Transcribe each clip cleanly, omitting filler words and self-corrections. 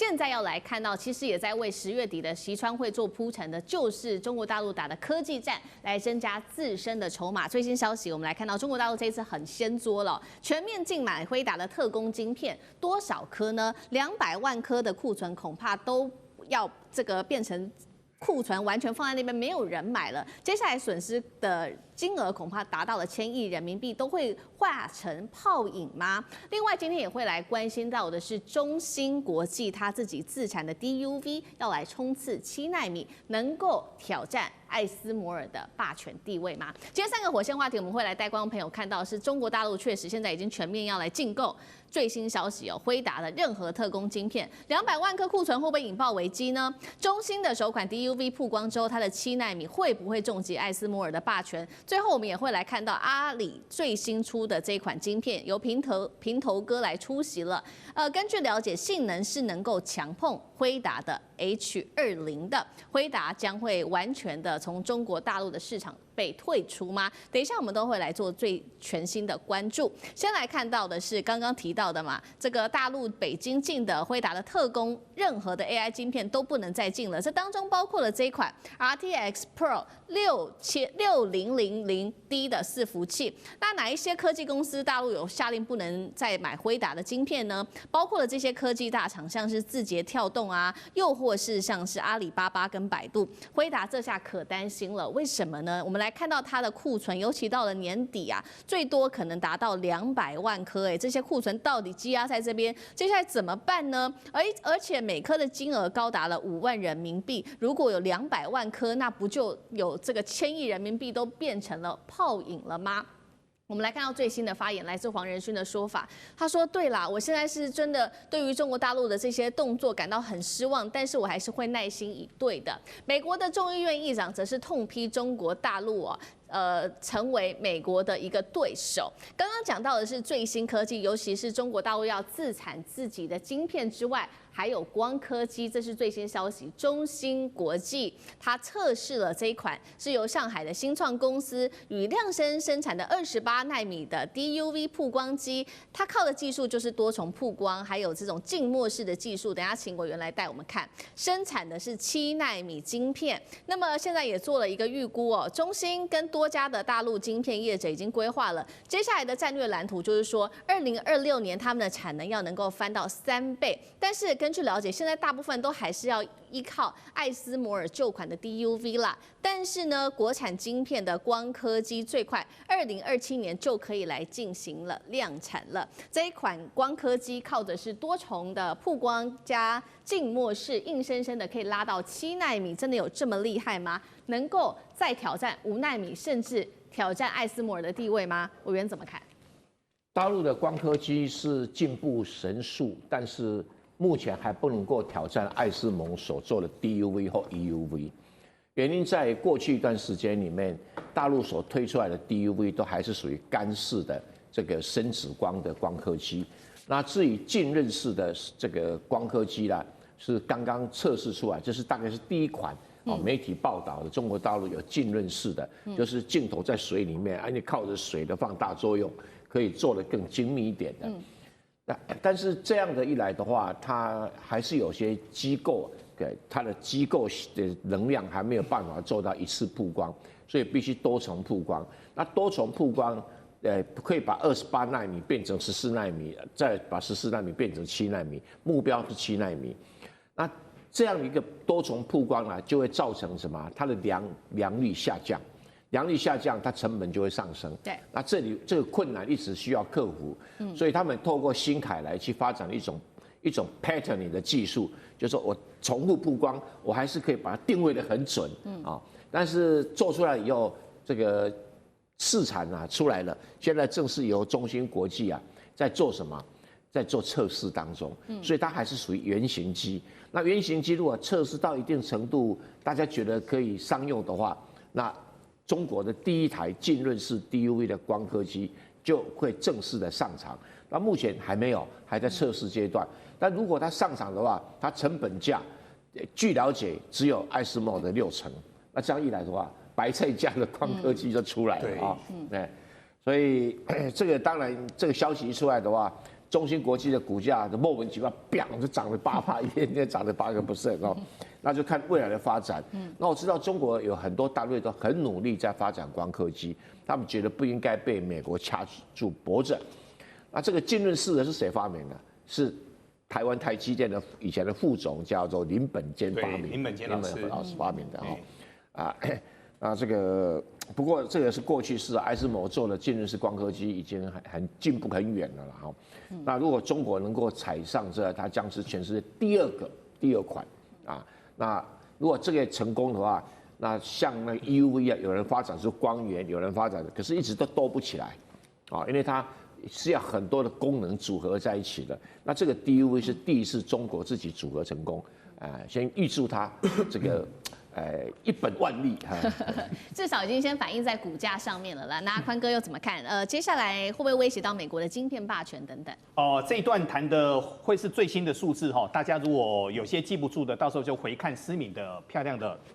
现在要来看到，其实也在为10月底的习川会做铺陈的，就是中国大陆打的科技战，来增加自身的筹码。最新消息，我们来看到中国大陆这一次很掀桌了，全面禁买辉达的特供晶片，多少颗呢？200万颗的库存，恐怕都要这个变成库存完全放在那边，没有人买了。接下来损失的金额恐怕达到了1000亿人民币，都会化成泡影吗？另外，今天也会来关心到的是中芯国际它自己自产的 DUV 要来冲刺7奈米，能够挑战艾斯摩尔的霸权地位吗？今天3个火线话题，我们会来带观众朋友看到，是中国大陆确实现在已经全面要来禁购。最新消息哦，辉达的任何特供晶片，200万颗库存会不会引爆危机呢？中芯的首款 DUV 曝光之后，它的7奈米会不会重击艾斯摩尔的霸权？最后我们也会来看到阿里最新出的这一款晶片，由平头哥来出席了。根据了解，性能是能够强碰辉达的 H20的，辉达将会完全的从中国大陆的市场被退出吗？等一下我们都会来做最全新的关注。先来看到的是刚刚提到的嘛，这个大陆北京进的辉达的特供，任何的 AI 晶片都不能再进了。这当中包括了这一款 RTX Pro 6000D 的伺服器。那哪一些科技公司大陆有下令不能再买辉达的晶片呢？包括了这些科技大厂，像是字节跳动啊，又或是像是阿里巴巴跟百度。辉达这下可担心了，为什么呢？我们来看到它的库存，尤其到了年底啊，最多可能达到200万颗，这些库存到底积压在这边，接下来怎么办呢？而且每颗的金额高达了5万人民币，如果有200万颗，那不就有这个1000亿人民币都变成了泡影了吗？我们来看到最新的发言，来自黄仁勋的说法。他说：“对啦，我现在是真的对于中国大陆的这些动作感到很失望，但是我还是会耐心以对的。”美国的众议院议长则是痛批中国大陆成为美国的一个对手。刚刚讲到的是最新科技，尤其是中国大陆要自产自己的晶片之外，还有光刻机，这是最新消息。中芯国际它测试了这一款是由上海的新创公司与量生生产的28奈米的 DUV 曝光机，它靠的技术就是多重曝光，还有这种静默式的技术。等一下请委员来带我们看，生产的是7奈米晶片。那么现在也做了一个预估哦，中芯跟多家的大陆晶片业者已经规划了接下来的战略蓝图，就是说2026年他们的产能要能够翻到3倍，但是根据了解，现在大部分都还是要依靠艾斯摩尔旧款的 DUV 啦。但是呢，国产晶片的光刻机最快2027年就可以来进行了量产了。这一款光刻机靠的是多重的曝光加静默式，硬生生的可以拉到7奈米，真的有这么厉害吗？能够再挑战5奈米，甚至挑战艾斯摩尔的地位吗？委员怎么看？大陆的光刻机是进步神速，但是目前还不能够挑战艾斯摩所做的 DUV 或 EUV。原因在过去一段时间里面，大陆所推出来的 DUV 都还是属于干式的这个深紫光的光刻机。那至于浸润式的这个光刻机啦，是刚刚测试出来，这是大概是第一款。媒体报道的中国大陆有浸润式的，就是镜头在水里面，你靠着水的放大作用，可以做得更精密一点的。但是这样的一来的话，它还是有些机构给它的机构的能量还没有办法做到一次曝光，所以必须多重曝光。那多重曝光，可以把28奈米变成14奈米，再把14奈米变成7奈米，目标是7奈米。那这样一个多重曝光呢，就会造成什么？它的良率下降，良率下降，它成本就会上升。对，那这个困难一直需要克服。所以他们透过新凯来去发展一种 patterning 的技术，就是说我重复曝光，我还是可以把它定位得很准但是做出来以后，这个试产出来了，现在正是由中芯国际在做什么？在做测试当中，所以它还是属于原型机。那原型机如果测试到一定程度，大家觉得可以商用的话，那中国的第一台浸润式 DUV 的光刻机就会正式的上场。那目前还没有，还在测试阶段。但如果它上场的话，它成本价，据了解只有艾斯摩的60%。那这样一来的话，白菜价的光刻机就出来了所以这个当然，这个消息一出来的话，中芯国际的股价就莫名其妙，砰就涨了8%，一天天涨了8%哦。那就看未来的发展。那我知道中国有很多单位都很努力在发展光刻机，他们觉得不应该被美国掐住脖子。那这个浸润式的是谁发明的？是台湾台积电的以前的副总叫做林本坚发明，林本坚老师发明的哦。那这个不过这个是过去式，艾斯摩做的浸润式光刻机已经很进步很远了啦哈。那如果中国能够踩上这，它将是全世界第二款啊。那如果这个成功的话，那像那个 EUV 啊，有人发展出光源，有人发展，可是一直都多不起来啊，因为它是要很多的功能组合在一起的。那这个 DUV 是第一次中国自己组合成功，先预祝它这个。一本万利哈，至少已经先反映在股价上面了啦。那宽哥又怎么看？接下来会不会威胁到美国的晶片霸权等等？这一段谈的会是最新的数字哈，大家如果有些记不住的，到时候就回看思敏的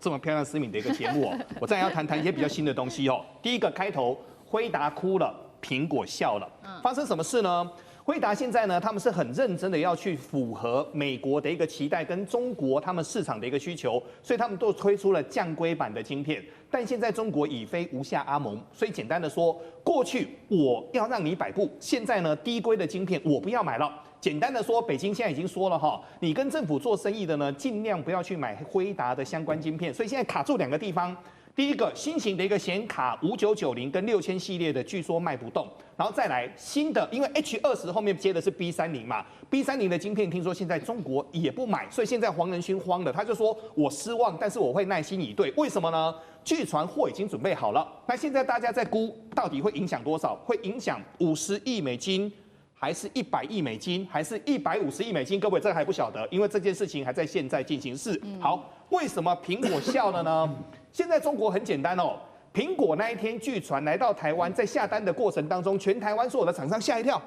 这么漂亮思敏的一个节目哦。我再要谈一些比较新的东西哦。第一个开头，辉达哭了，苹果笑了，发生什么事呢？辉达现在呢，他们是很认真的要去符合美国的一个期待跟中国他们市场的一个需求，所以他们都推出了降规版的晶片。但现在中国已非无下阿蒙，所以简单的说，过去我要让你摆布，现在呢低规的晶片我不要买了。简单的说，北京现在已经说了哈，你跟政府做生意的呢，尽量不要去买辉达的相关晶片。所以现在卡住2个地方。第一个新型的一个显卡5990跟6000系列的，据说卖不动，然后再来新的，因为 H20后面接的是 B30嘛 ，B30的晶片听说现在中国也不买，所以现在黄仁勋慌了，他就说我失望，但是我会耐心以对。为什么呢？据传货已经准备好了，那现在大家在估到底会影响多少？会影响50亿美金，还是100亿美金，还是150亿美金？各位这个还不晓得，因为这件事情还在现在进行式。好，为什么苹果笑了呢？现在中国很简单哦，苹果那一天据传来到台湾，在下单的过程当中，全台湾所有的厂商吓一跳，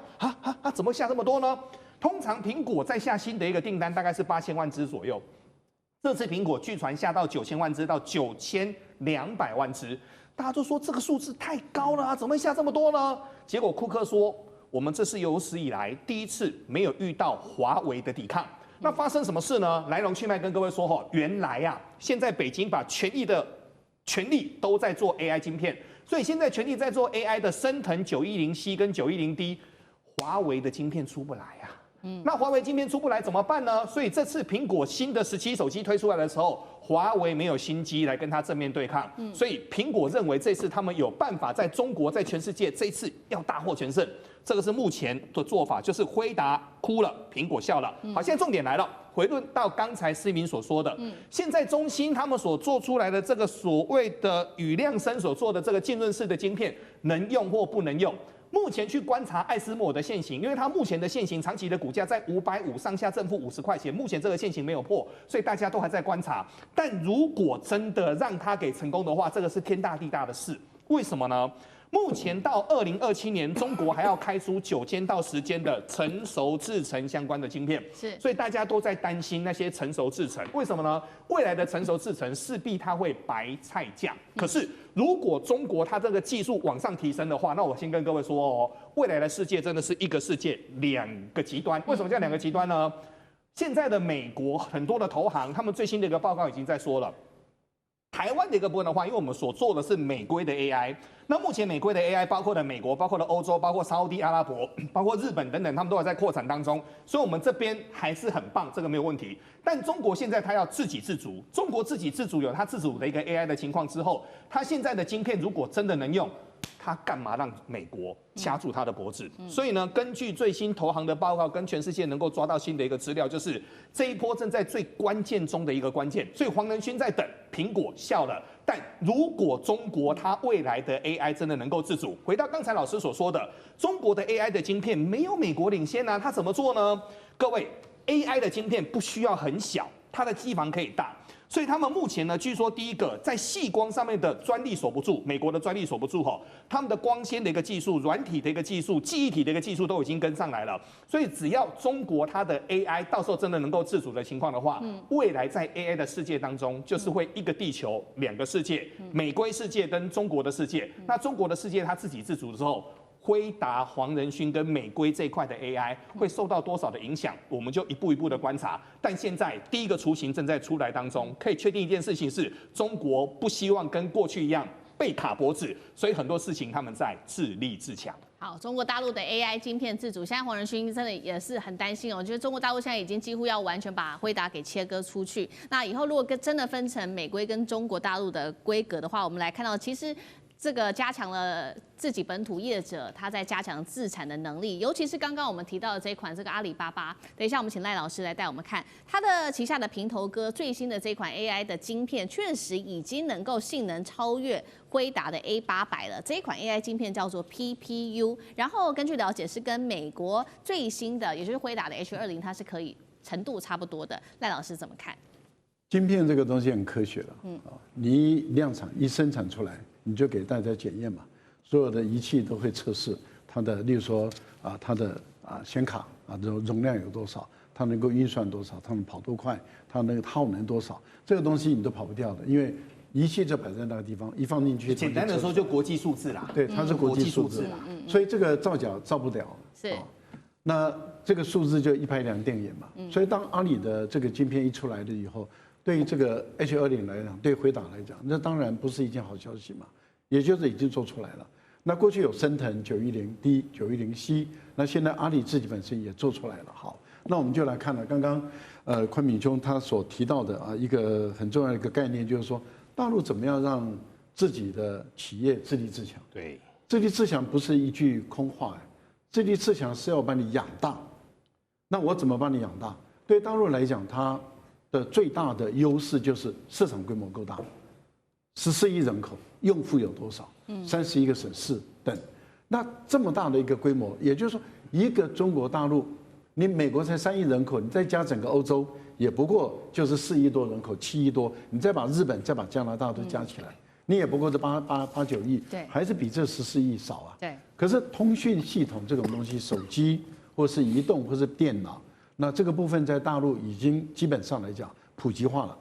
怎么下这么多呢？通常苹果在下新的一个订单大概是8000万只左右，这次苹果据传下到9000万只到9200万只，大家都说这个数字太高了啊，怎么会下这么多呢？结果库克说，我们这是有史以来第一次没有遇到华为的抵抗。那发生什么事呢？来龙去脉跟各位说哈，原来啊，现在北京把全力都在做 AI 晶片，所以现在全力在做 AI 的升腾910C 跟910D， 华为的晶片出不来啊。那华为晶片出不来怎么办呢？所以这次苹果新的17手机推出来的时候，华为没有新机来跟它正面对抗，所以苹果认为这次他们有办法在中国，在全世界这一次要大获全胜。这个是目前的做法，就是辉达哭了，苹果笑了。好，现在重点来了，回论到刚才思明所说的，现在中芯他们所做出来的这个所谓的宇亮生所做的这个浸润式的晶片，能用或不能用？目前去观察艾斯摩的现行，因为它目前的现行长期的股价在550上下，正负50块钱，目前这个现行没有破，所以大家都还在观察。但如果真的让它给成功的话，这个是天大地大的事。为什么呢？目前到2027年，中国还要开出9间到10间的成熟制程相关的晶片，所以大家都在担心那些成熟制程。为什么呢？未来的成熟制程势必它会白菜价。可是如果中国它这个技术往上提升的话，那我先跟各位说哦，未来的世界真的是一个世界2个极端。为什么叫2个极端呢？现在的美国很多的投行，他们最新的一个报告已经在说了。台湾的一个部分的话，因为我们所做的是美规的 AI， 那目前美规的 AI 包括了美国、包括了欧洲、包括沙特阿拉伯、包括日本等等，他们都还在扩产当中，所以我们这边还是很棒，这个没有问题。但中国现在它要自给自足，中国自给自足有它自主的一个 AI 的情况之后，它现在的晶片如果真的能用，他干嘛让美国掐住他的脖子？所以呢，根据最新投行的报告跟全世界能够抓到新的一个资料，就是这一波正在最关键中的一个关键。所以黄仁勋在等，苹果笑了。但如果中国它未来的 AI 真的能够自主，回到刚才老师所说的，中国的 AI 的晶片没有美国领先啊，它怎么做呢？各位 ，AI 的晶片不需要很小，它的机房可以大。所以他们目前呢，据说第一个在矽光上面的专利守不住，美国的专利守不住哈，他们的光纤的一个技术、软体的一个技术、记忆体的一个技术都已经跟上来了。所以只要中国它的 AI 到时候真的能够自主的情况的话，未来在 AI 的世界当中，就是会一个地球2个世界，美规世界跟中国的世界。那中国的世界它自给自足之后，辉达、黄仁勋跟美规这一块的 AI 会受到多少的影响，我们就一步一步的观察。但现在第一个雏形正在出来当中，可以确定一件事情是，中国不希望跟过去一样被卡脖子，所以很多事情他们在自立自强。好，中国大陆的 AI 晶片自主，现在黄仁勋真的也是很担心哦。我觉得中国大陆现在已经几乎要完全把辉达给切割出去。那以后如果真的分成美规跟中国大陆的规格的话，我们来看到其实。这个加强了自己本土业者他在加强自产的能力，尤其是刚刚我们提到的这一款这个阿里巴巴。等一下我们请赖老师来带我们看它的旗下的平头哥最新的这款 AI 的晶片，确实已经能够性能超越辉达的 A800了。这一款 AI 晶片叫做 PPU， 然后根据了解是跟美国最新的，也就是辉达的 H20，它是可以程度差不多的。赖老师怎么看？晶片这个东西很科学的，你一量产一生产出来，你就给大家检验嘛，所有的仪器都会测试它的，例如说它的显卡容量有多少，它能够运算多少，它能跑多快，它那个耗能多少，这个东西你都跑不掉的，因为仪器就摆在那个地方，一放进去，简单的说就国际数字啦，对，它是国际数字啦，所以这个造假造不了，是。那这个数字就一拍两瞪眼嘛，所以当阿里的这个晶片一出来了以后。对于这个 H20来讲，对辉达来讲，那当然不是一件好消息嘛，也就是已经做出来了。那过去有升腾910D、910C， 那现在阿里自己本身也做出来了。好，那我们就来看了刚刚宽敏兄他所提到的一个很重要的一个概念，就是说大陆怎么样让自己的企业自立自强。对，自立自强不是一句空话，自立自强是要把你养大。那我怎么把你养大？对大陆来讲，它的最大的优势就是市场规模够大，14亿人口，用户有多少？31个省市等。那这么大的一个规模，也就是说，一个中国大陆，你美国才3亿人口，你再加整个欧洲，也不过就是4亿多人口，7亿多，你再把日本、再把加拿大都加起来，你也不过是8、9亿，对，还是比这14亿少啊。对。可是通讯系统这种东西，手机或是移动或是电脑。那这个部分在大陆已经基本上来讲普及化了，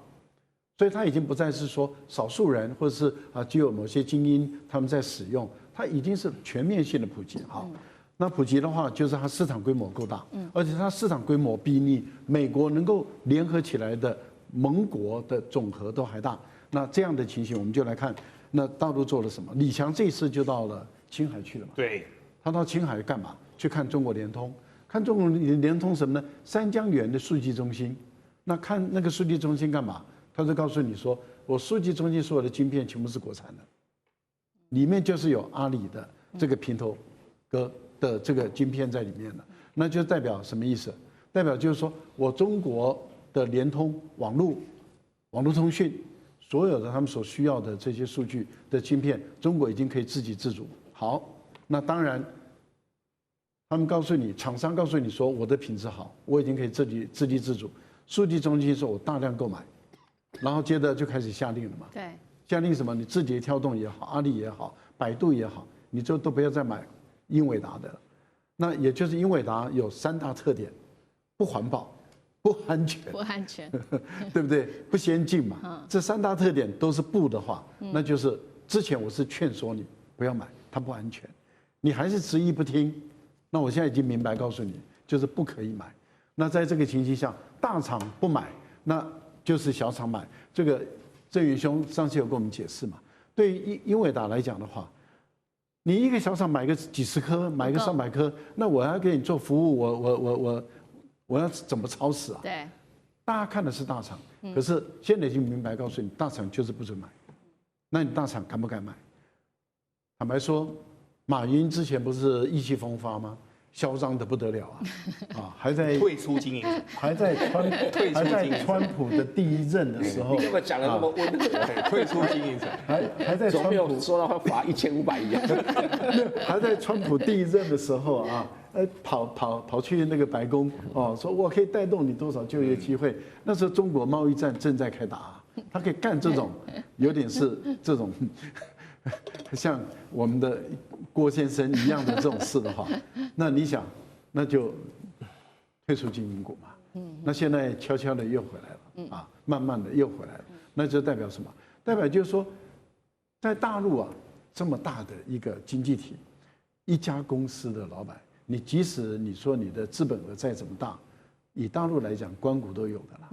所以它已经不再是说少数人或者是只有某些精英他们在使用，它已经是全面性的普及。好，那普及的话，就是它市场规模够大，而且它市场规模比你美国能够联合起来的盟国的总和都还大。那这样的情形，我们就来看，那大陆做了什么？李强这次就到了青海去了嘛？对，他到青海干嘛？去看中国联通。看中国联通什么呢？三江源的数据中心，那看那个数据中心干嘛？他就告诉你说，我数据中心所有的晶片全部是国产的，里面就是有阿里的这个平头哥的这个晶片在里面的，那就代表什么意思？代表就是说我中国的联通网络通讯，所有的他们所需要的这些数据的晶片，中国已经可以自给自足。好，那当然。他们告诉你，厂商告诉你说我的品质好，我已经可以自立自主。数据中心说我大量购买，然后接着就开始下令了嘛。对，下令什么？你字节跳动也好，阿里也好，百度也好，你就都不要再买英伟达的了。那也就是英伟达有3大特点：不环保、不安全、不安全，对不对？不先进嘛。这3大特点都是不的话，那就是之前我是劝说你不要买，它不安全，你还是执意不听。那我现在已经明白告诉你，就是不可以买。那在这个情形下，大厂不买，那就是小厂买。这个郑元兄上次有跟我们解释嘛？对于英伟达来讲的话，你一个小厂买个几十颗，买个300颗，那我要给你做服务，我要怎么超死啊？对，大家看的是大厂，可是现在已经明白告诉你，大厂就是不准买。那你大厂敢不敢买？坦白说。马云之前不是意气风发吗？嚣张的不得了还在退出经营层，还在川普的第1任的时候，你怎么讲的那么温和？退出经营层，还在川普没有说到会罚1500亿啊？还在川普第1任的时候跑去那个白宫说我可以带动你多少就业机会。那时候中国贸易战正在开打，他可以干这种有点是这种。像我们的郭先生一样的这种事的话，那你想，那就退出经营股嘛。那现在悄悄的又回来了慢慢的又回来了，那就代表什么？代表就是说，在大陆这么大的一个经济体，一家公司的老板，你即使你说你的资本额再怎么大，以大陆来讲，官股都有的啦。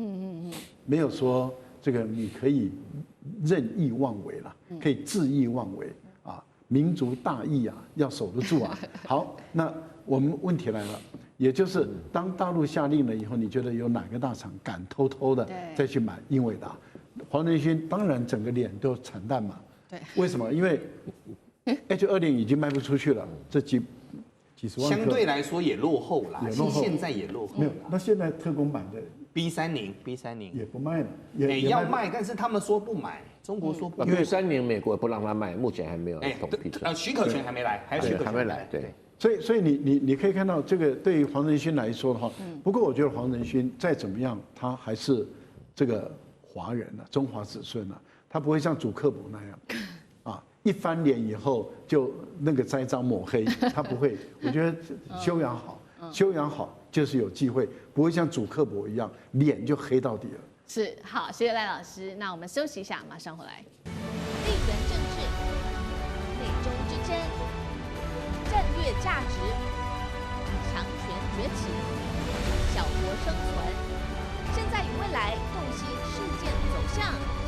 没有说这个你可以任意妄为啦，可以恣意妄为啊，民族大义啊，要守得住啊。好，那我们问题来了。也就是当大陆下令了以后，你觉得有哪个大厂敢偷偷的再去买英伟达？黄仁勋当然整个脸都惨淡嘛。对，为什么？因为 H20已经卖不出去了，这几十万颗相对来说也落后啦，也落后现在也落后没有啦。。那现在特供版的 B30也不卖了，要卖，但是他们说不买，中国说不买。因为3年美国也不让他卖，目前还没有统批准。许可权还没来，还有许可权还没来，对。所以你可以看到，这个对于黄仁勋来说的话，不过我觉得黄仁勋再怎么样，他还是这个华人啊，中华子孙啊，他不会像祖克伯那样，啊，一翻脸以后就那个栽赃抹黑，他不会。我觉得修养好，修养好就是有机会，不会像祖克伯一样脸就黑到底了。是，好，谢谢赖老师。那我们休息一下，马上回来。地缘政治、美中之争、战略价值、强权崛起、小国生存，现在与未来洞悉事件走向。